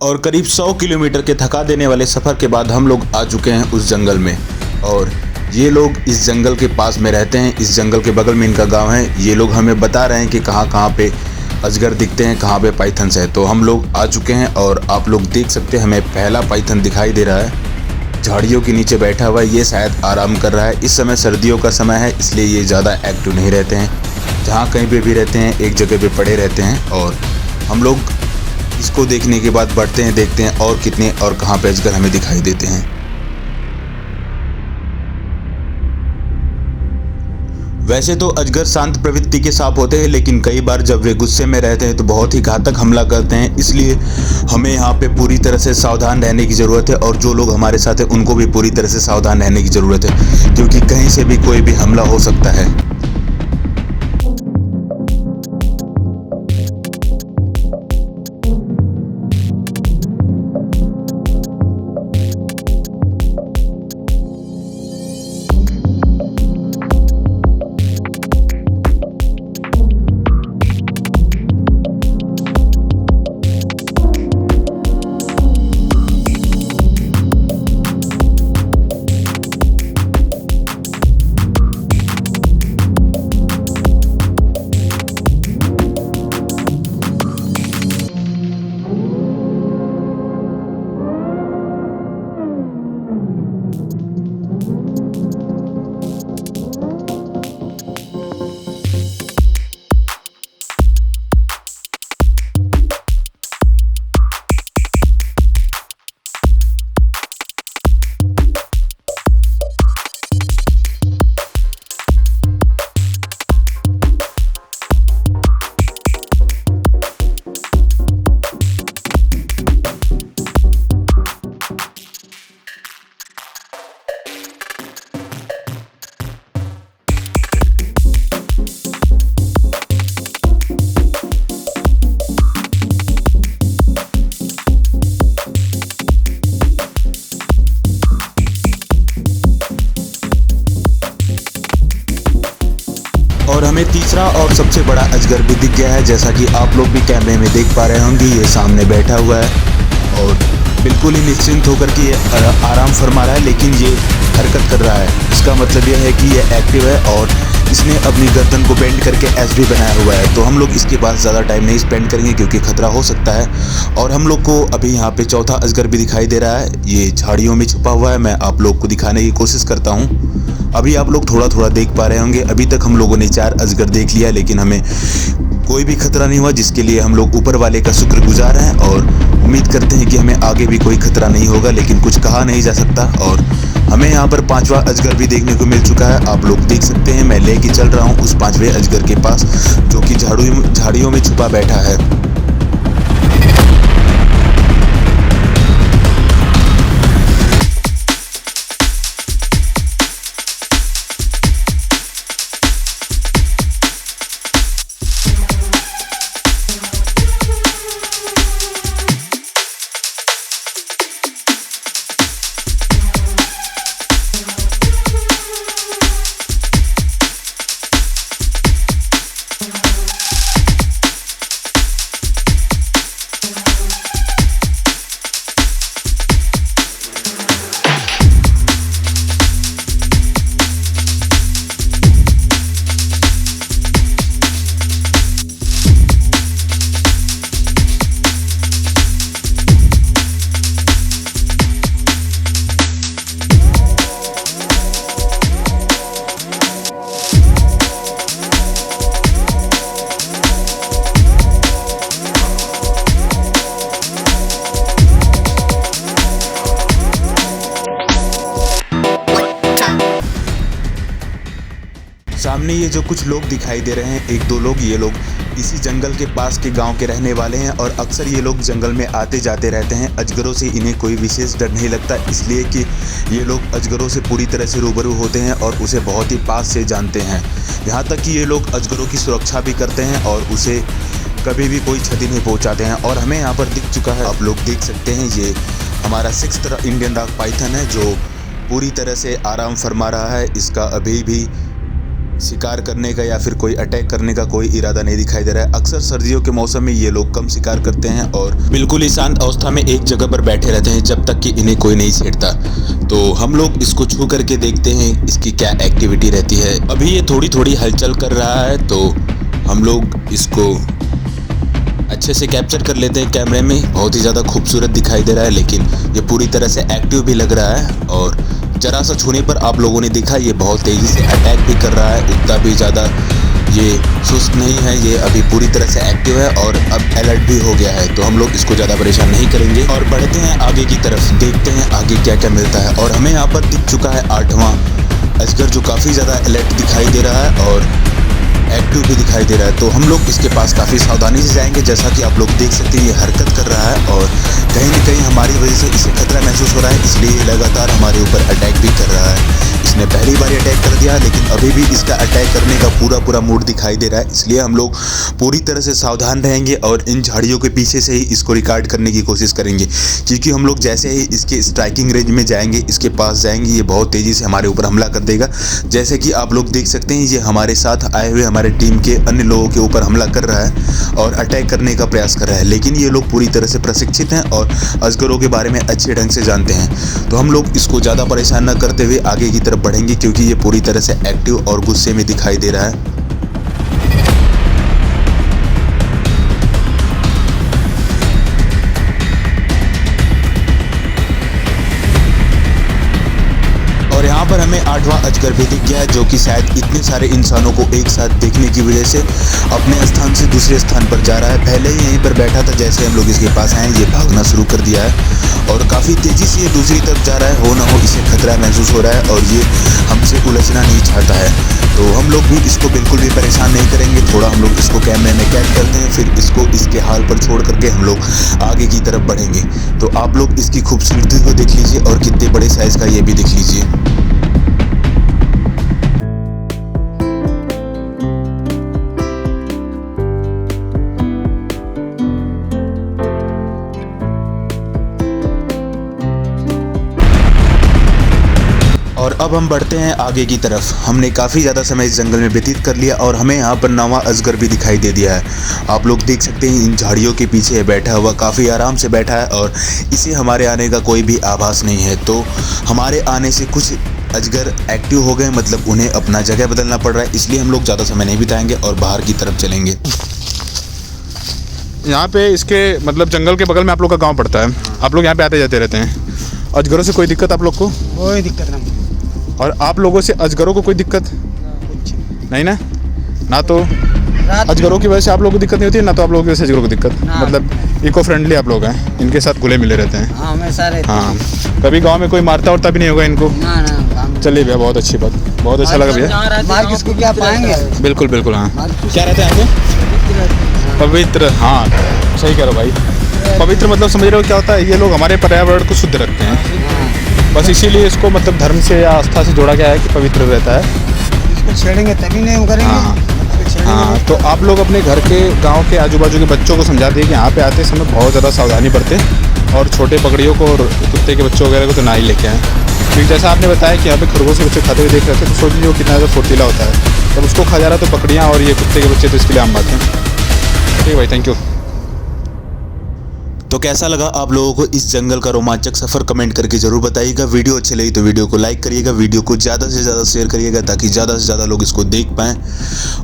और करीब 100 किलोमीटर के थका देने वाले सफ़र के बाद हम लोग आ चुके हैं उस जंगल में। और ये लोग इस जंगल के पास में रहते हैं, इस जंगल के बगल में इनका गांव है। ये लोग हमें बता रहे हैं कि कहाँ कहाँ पे अजगर दिखते हैं, कहाँ पे पाइथन्स है। तो हम लोग आ चुके हैं और आप लोग देख सकते हैं हमें पहला पाइथन दिखाई दे रहा है। झाड़ियों के नीचे बैठा हुआ है, ये शायद आराम कर रहा है। इस समय सर्दियों का समय है, इसलिए ये ज़्यादा एक्टिव नहीं रहते हैं। जहाँ कहीं पे भी रहते हैं एक जगह पे पड़े रहते हैं। और हम लोग इसको देखने के बाद बढ़ते हैं, देखते हैं और कितने और कहाँ पे अजगर हमें दिखाई देते हैं। वैसे तो अजगर शांत प्रवृत्ति के सांप होते हैं, लेकिन कई बार जब वे गुस्से में रहते हैं तो बहुत ही घातक हमला करते हैं। इसलिए हमें यहाँ पे पूरी तरह से सावधान रहने की ज़रूरत है। और जो लोग हमारे साथ हैं उनको भी पूरी तरह से सावधान रहने की ज़रूरत है, क्योंकि कहीं से भी कोई भी हमला हो सकता है। और हमें तीसरा और सबसे बड़ा अजगर भी दिख गया है, जैसा कि आप लोग भी कैमरे में देख पा रहे होंगे। ये सामने बैठा हुआ है और बिल्कुल ही निश्चिंत होकर के ये आराम फरमा रहा है, लेकिन ये हरकत कर रहा है। इसका मतलब यह है कि ये एक्टिव है और इसने अपनी गर्दन को बेंड करके एस भी बनाया हुआ है। तो हम लोग इसके पास ज़्यादा टाइम नहीं स्पेंड करेंगे, क्योंकि खतरा हो सकता है। और हम लोग को अभी यहाँ पे चौथा अजगर भी दिखाई दे रहा है। ये झाड़ियों में छुपा हुआ है, मैं आप लोग को दिखाने की कोशिश करता हूँ। अभी आप लोग थोड़ा थोड़ा देख पा रहे होंगे। अभी तक हम लोगों ने 4 अजगर देख लिया, लेकिन हमें कोई भी खतरा नहीं हुआ, जिसके लिए हम लोग ऊपर वाले का शुक्रगुजार हैं और उम्मीद करते हैं कि हमें आगे भी कोई खतरा नहीं होगा। लेकिन कुछ कहा नहीं जा सकता। और हमें यहाँ पर 5वां अजगर भी देखने को मिल चुका है। आप लोग देख सकते हैं मैं लेके चल रहा हूँ उस 5वें अजगर के पास, जो कि झाड़ियों में छुपा बैठा है। सामने ये जो कुछ लोग दिखाई दे रहे हैं, एक दो लोग, ये लोग इसी जंगल के पास के गांव के रहने वाले हैं और अक्सर ये लोग जंगल में आते जाते रहते हैं। अजगरों से इन्हें कोई विशेष डर नहीं लगता, इसलिए कि ये लोग अजगरों से पूरी तरह से रूबरू होते हैं और उसे बहुत ही पास से जानते हैं। यहाँ तक कि ये लोग अजगरों की सुरक्षा भी करते हैं और उसे कभी भी कोई क्षति नहीं पहुँचाते हैं। और हमें यहाँ पर दिख चुका है, आप लोग देख सकते हैं, ये हमारा 6th इंडियन रॉक पाइथन है जो पूरी तरह से आराम फरमा रहा है। इसका अभी भी शिकार करने का या फिर कोई अटैक करने का कोई इरादा नहीं दिखाई दे रहा है। अक्सर सर्दियों के मौसम में ये लोग कम शिकार करते हैं और बिल्कुल ही शांत अवस्था में एक जगह पर बैठे रहते हैं जब तक कि इन्हें कोई नहीं छेड़ता। तो हम लोग इसको छू करके देखते हैं इसकी क्या एक्टिविटी रहती है। अभी ये थोड़ी थोड़ी हलचल कर रहा है तो हम लोग इसको अच्छे से कैप्चर कर लेते हैं कैमरे में। बहुत ही ज़्यादा खूबसूरत दिखाई दे रहा है, लेकिन ये पूरी तरह से एक्टिव भी लग रहा है और जरा सा छूने पर आप लोगों ने देखा ये बहुत तेज़ी से अटैक भी कर रहा है। उतना भी ज़्यादा ये सुस्त नहीं है, ये अभी पूरी तरह से एक्टिव है और अब अलर्ट भी हो गया है। तो हम लोग इसको ज़्यादा परेशान नहीं करेंगे और बढ़ते हैं आगे की तरफ, देखते हैं आगे क्या क्या मिलता है। और हमें यहाँ पर दिख चुका है 8वां अजगर जो काफ़ी ज़्यादा अलर्ट दिखाई दे रहा है और एक्टिव भी दिखाई दे रहा है। तो हम लोग इसके पास काफ़ी सावधानी से जाएंगे। जैसा कि आप लोग देख सकते हैं ये हरकत कर रहा है और कहीं न कहीं हमारी वजह से इसे खतरा महसूस हो रहा है, इसलिए ये लगातार हमारे ऊपर अटैक भी कर रहा है। इसने पहली बार अटैक कर दिया, लेकिन अभी भी इसका अटैक करने का पूरा मूड दिखाई दे रहा है। इसलिए हम लोग पूरी तरह से सावधान रहेंगे और इन झाड़ियों के पीछे से ही इसको रिकॉर्ड करने की कोशिश करेंगे, क्योंकि हम लोग जैसे ही इसके स्ट्राइकिंग रेंज में जाएंगे, इसके पास जाएंगे, ये बहुत तेज़ी से हमारे ऊपर हमला कर देगा। जैसे कि आप लोग देख सकते हैं ये हमारे साथ आए हुए हमारे टीम के अन्य लोगों के ऊपर हमला कर रहा है और अटैक करने का प्रयास कर रहा है। लेकिन ये लोग पूरी तरह से प्रशिक्षित हैं और अजगरों के बारे में अच्छे ढंग से जानते हैं। तो हम लोग इसको ज़्यादा परेशान न करते हुए आगे की तरफ बढ़ेंगे, क्योंकि ये पूरी तरह से एक्टिव और गुस्से में दिखाई दे रहा है। और यहाँ पर हमें 8वां अजगर भी दिख गया है, जो कि शायद इतने सारे इंसानों को एक साथ देखने की वजह से अपने स्थान से दूसरे स्थान पर जा रहा है। पहले ही यहीं पर बैठा था, जैसे हम लोग इसके पास आए ये भागना शुरू कर दिया है और काफ़ी तेज़ी से ये दूसरी तरफ जा रहा है। हो ना हो इसे खतरा महसूस हो रहा है और ये हमसे उलझना नहीं चाहता है। तो हम लोग भी इसको बिल्कुल भी परेशान नहीं करेंगे। थोड़ा हम लोग इसको कैमरे में कैद करते हैं, फिर इसको इसके हाल पर छोड़ करके हम लोग आगे की तरफ बढ़ेंगे। तो आप लोग इसकी खूबसूरती को देख लीजिए और कितने बड़े साइज़ का ये भी देख लीजिए। और अब हम बढ़ते हैं आगे की तरफ। हमने काफ़ी ज़्यादा समय इस जंगल में व्यतीत कर लिया और हमें यहाँ पर 9वां अजगर भी दिखाई दे दिया है। आप लोग देख सकते हैं इन झाड़ियों के पीछे बैठा हुआ, काफ़ी आराम से बैठा है और इसे हमारे आने का कोई भी आभास नहीं है। तो हमारे आने से कुछ अजगर एक्टिव हो गए, मतलब उन्हें अपना जगह बदलना पड़ रहा है, इसलिए हम लोग ज़्यादा समय नहीं बिताएंगे और बाहर की तरफ चलेंगे। यहाँ पे इसके मतलब जंगल के बगल में आप लोग का गाँव पड़ता है। आप लोग यहाँ पे आते जाते रहते हैं। अजगरों से कोई दिक्कत आप लोग को? कोई दिक्कत नहीं। और आप लोगों से अजगरों को कोई दिक्कत नहीं ना? ना तो अजगरों की वजह से आप लोगों को दिक्कत नहीं होती है, ना तो आप लोगों की वजह से अजगरों को दिक्कत। मतलब इको फ्रेंडली आप लोग हैं, इनके साथ घुले मिले रहते हैं। हाँ, कभी गांव में कोई मारता उड़ता भी नहीं होगा इनको? चलिए भैया, बहुत अच्छी बात, बहुत अच्छा लगा भैया। मार किसको क्या पाएंगे? बिल्कुल बिल्कुल। हाँ, क्या रहता है यहाँ पे? पवित्र। हाँ सही कह रहे हो भाई, पवित्र मतलब समझ रहे हो क्या होता है? ये लोग हमारे पर्यावरण को शुद्ध रखते हैं, बस इसीलिए इसको मतलब धर्म से या आस्था से जोड़ा गया है कि पवित्र रहता है। इसको छेड़ेंगे तभी नहीं करेंगे। हाँ, तो आप लोग अपने घर के गांव के आजू बाजू के बच्चों को समझा दिए कि यहाँ पे आते समय बहुत ज़्यादा सावधानी बरतें और छोटे पकड़ियों को और कुत्ते के बच्चों वगैरह को तो ना ही लेके आएँ। क्योंकि जैसा आपने बताया कि यहाँ पे खरगोश के बच्चे खाते हुए देख रहे थे, तो सोच लीजिए वो कितना ज़्यादा फुर्तीला होता है। जब उसको खा जा रहा है तो पकड़ियाँ और ये कुत्ते के बच्चे तो इसके लिए आम बात है। ठीक है भाई, थैंक यू। तो कैसा लगा आप लोगों को इस जंगल का रोमांचक सफ़र? कमेंट करके ज़रूर बताइएगा। वीडियो अच्छी लगी तो वीडियो को लाइक करिएगा, वीडियो को ज़्यादा से ज़्यादा शेयर करिएगा ताकि ज़्यादा से ज़्यादा लोग इसको देख पाएँ।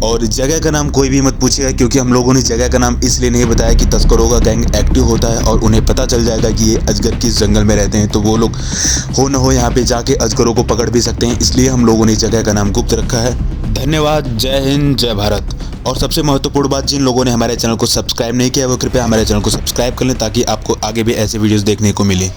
और जगह का नाम कोई भी मत पूछिएगा, क्योंकि हम लोगों ने जगह का नाम इसलिए नहीं बताया कि तस्करों का गैंग एक्टिव होता है और उन्हें पता चल जाएगा कि ये अजगर किस जंगल में रहते हैं, तो वो लोग हो न हो यहाँ पर जाके अजगरों को पकड़ भी सकते हैं। इसलिए हम लोगों ने जगह का नाम गुप्त रखा है। धन्यवाद। जय हिंद, जय भारत। और सबसे महत्वपूर्ण बात, जिन लोगों ने हमारे चैनल को सब्सक्राइब नहीं किया वो कृपया हमारे चैनल को सब्सक्राइब कर लें ताकि आपको आगे भी ऐसे वीडियोस देखने को मिले।